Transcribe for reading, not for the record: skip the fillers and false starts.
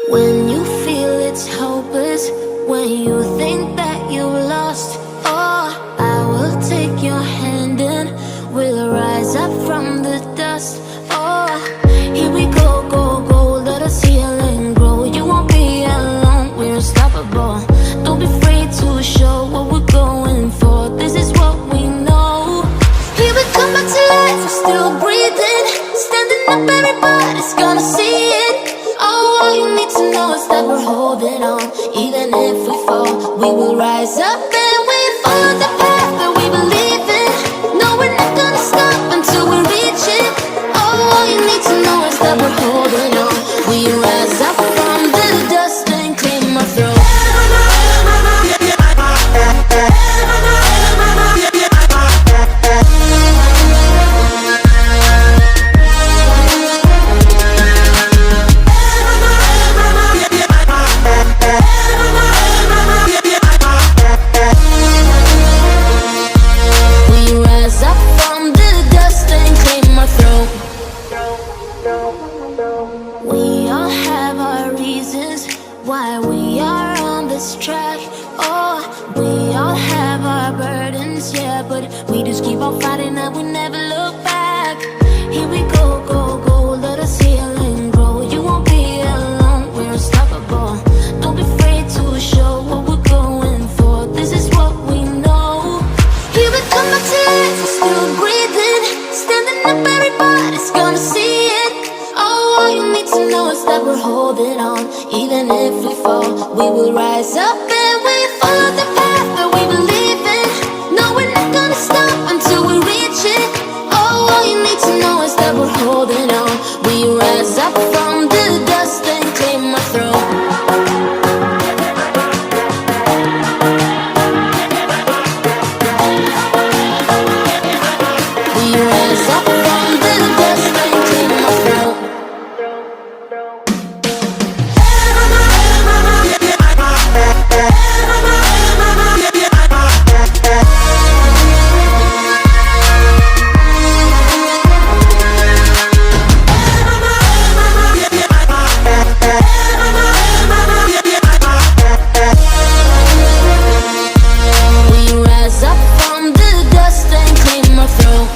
When you feel it's hopeless, when you think that you lost, oh, I will take your hand and we'll rise up from the dust. Oh, here we go, go, go, let us heal and grow. You won't be alone, we're unstoppable. Don't be afraid to show what we're going for. This is what we know. Here we come back to life, we're still breathing. Standing up, everybody's gonna see it. Oh, all you need to know is that we're holding on. Even if we fall, we will rise up and we follow the path that we believe in. No, we're not gonna stop until we reach it. Oh, all you need to know is that we're holding on. We rise up from the dust and claim our throne. We all have our reasons why we are on this track. Oh, we all have our burdens, yeah, but we just keep on fighting and we never look back. Here we go, go, go, let us heal and grow. You won't be alone, we're unstoppable. Don't be afraid to show what we're going for. This is what we know. Here we come back to life, we're still breathing. Standing up, everybody's gonna see it. Oh, all you need to know is that we're holding on. Even if we fall, we will rise up and we follow the path that we believe in. No, we're not gonna stop until we reach it. Oh, all you need to know is that we're holding on. We rise up from the dust and claim our throne. We rise up from the dust and claim our throne. We rise up from the dust and claim our throne.